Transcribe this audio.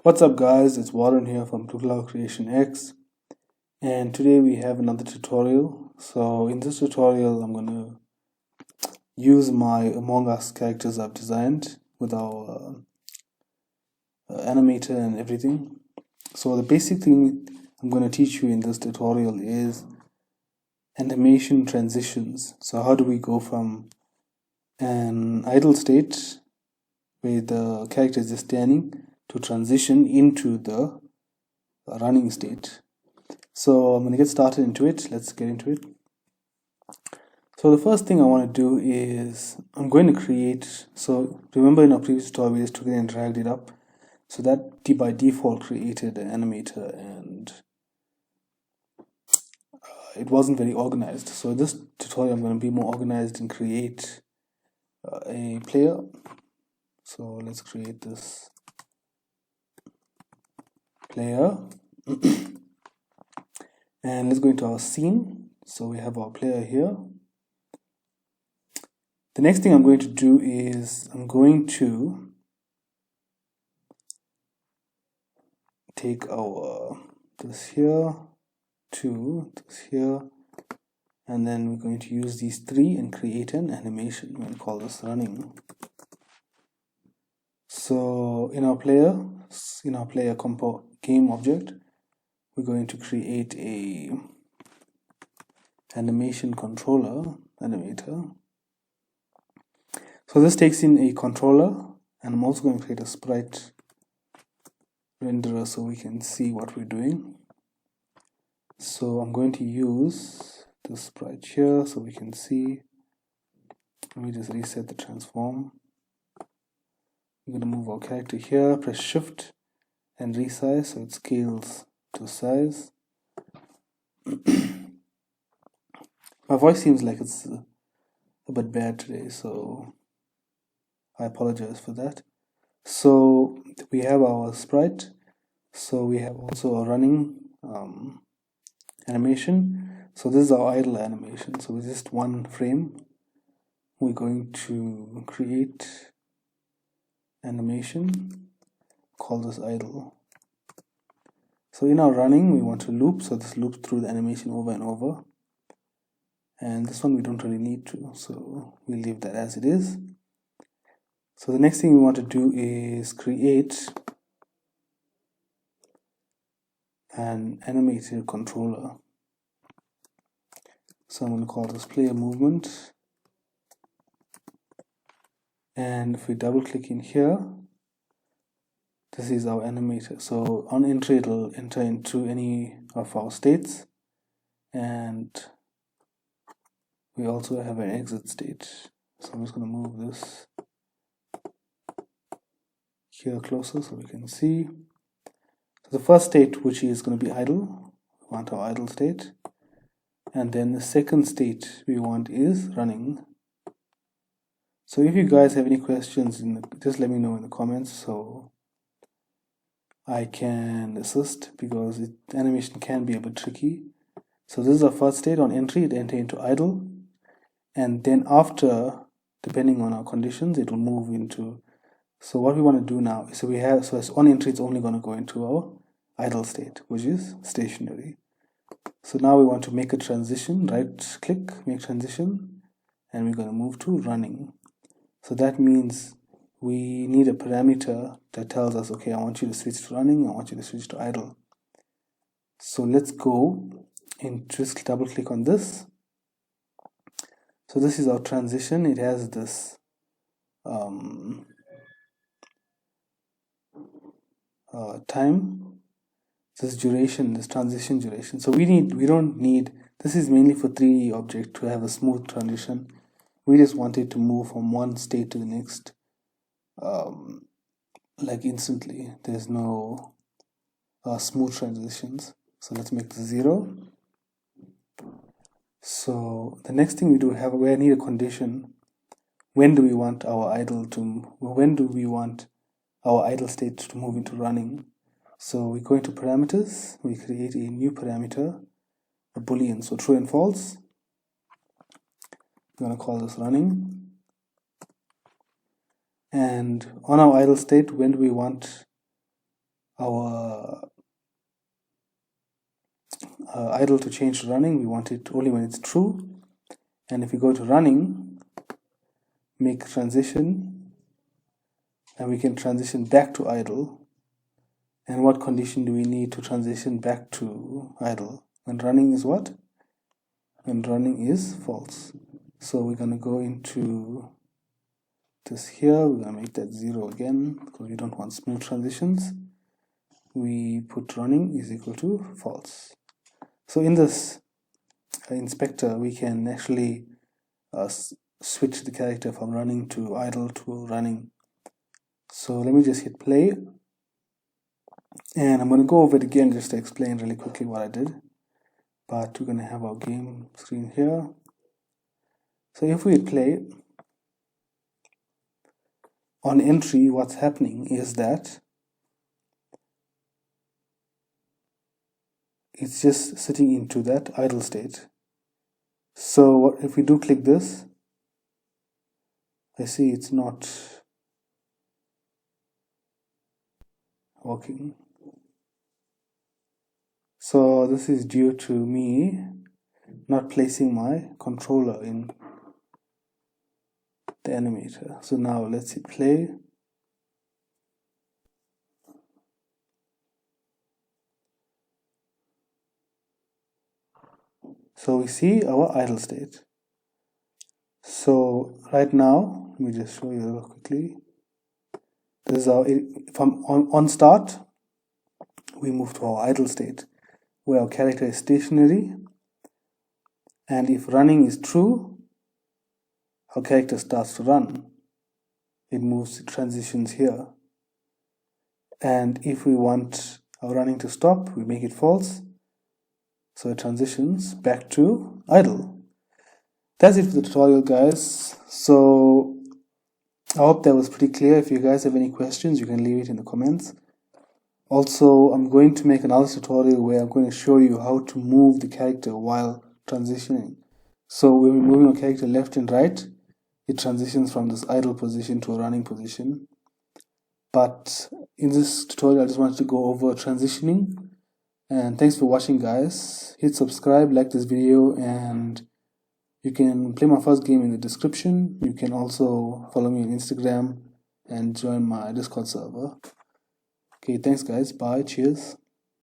What's up guys, it's Warren here from Tutorial Creation X, and today we have another tutorial. So in this tutorial I'm going to use my Among Us characters I've designed with our animator and everything. So the basic thing I'm going to teach you in this tutorial is animation transitions. So how do we go from an idle state where the character is just standing to transition into the running state. So I'm going to get started into it. Let's get into it. So the first thing I want to do is I'm going to create, so remember in our previous tutorial we just took it and dragged it up. So that by default created an animator and it wasn't very organized. So in this tutorial I'm going to be more organized and create a player. So let's create this player. And let's go into our scene. So we have our player here. The next thing I'm going to do is I'm going to take our this here to this here, and then we're going to use these three and create an animation. We're going to call this running. So in our player game object, we're going to create a animation controller animator. So this takes in a controller, and I'm also going to create a sprite renderer so we can see what we're doing. So I'm going to use the sprite here so we can see. Let me just reset the transform. I'm going to move our character here, press shift and resize so it scales to size. My voice seems like it's a bit bad today, so I apologize for that. So we have our sprite. So we have also a running animation. So this is our idle animation. So with just one frame, we're going to create animation, call this idle. So in our running, we want to loop. So this loops through the animation over and over. And this one we don't really need to. So we'll leave that as it is. So the next thing we want to do is create an animated controller. So I'm going to call this player movement. And if we double click in here, this is our animator. So on entry, it'll enter into any of our states. And we also have an exit state. So I'm just going to move this here closer so we can see. So the first state, which is going to be idle, we want our idle state. And then the second state we want is running. So if you guys have any questions, just let me know in the comments so I can assist, because animation can be a bit tricky. So this is our first state. On entry, it enter into idle, and then after, depending on our conditions, it will move into. So what we want to do now is so as on entry, it's only going to go into our idle state, which is stationary. So now we want to make a transition. Right click, make transition, and we're going to move to running. So that means we need a parameter that tells us, okay, I want you to switch to running, I want you to switch to idle. So let's go and just double click on this. So this is our transition. It has this time, this duration, this transition duration. So we don't need, this is mainly for 3D object to have a smooth transition. We just want it to move from one state to the next like instantly. There's no smooth transitions. So let's make this 0. So the next thing we need a condition. When do we want our idle state to move into running? So we go into parameters, we create a new parameter, a boolean, so true and false. We're going to call this running. And on our idle state, when do we want our idle to change to running. We want it only when it's true. And if we go to running, make transition, and we can transition back to idle. And what condition do we need to transition back to idle? When running is what? When running is false. So we're going to go into this here. We're going to make that 0 again because we don't want smooth transitions. We put running is equal to false. So in this inspector, we can actually switch the character from running to idle to running. So let me just hit play. And I'm going to go over it again just to explain really quickly what I did. But we're going to have our game screen here. So if we hit play, on entry, what's happening is that it's just sitting into that idle state. So if we do click this, I see it's not working. So this is due to me not placing my controller in the animator. So now let's hit play. So we see our idle state. So right now, let me just show you quickly. This is our, from on start, we move to our idle state, where our character is stationary, and if running is true, our character starts to run. It moves, it transitions here. And if we want our running to stop, we make it false, so it transitions back to idle. That's it for the tutorial, guys. So I hope that was pretty clear. If you guys have any questions, you can leave it in the comments. Also, I'm going to make another tutorial where I'm going to show you how to move the character while transitioning. So when we're moving a character left and right, it transitions from this idle position to a running position. But in this tutorial, I just wanted to go over transitioning. And thanks for watching, guys. Hit subscribe, like this video, and you can play my first game in the description. You can also follow me on Instagram and join my Discord server. Okay, thanks guys. Bye. Cheers.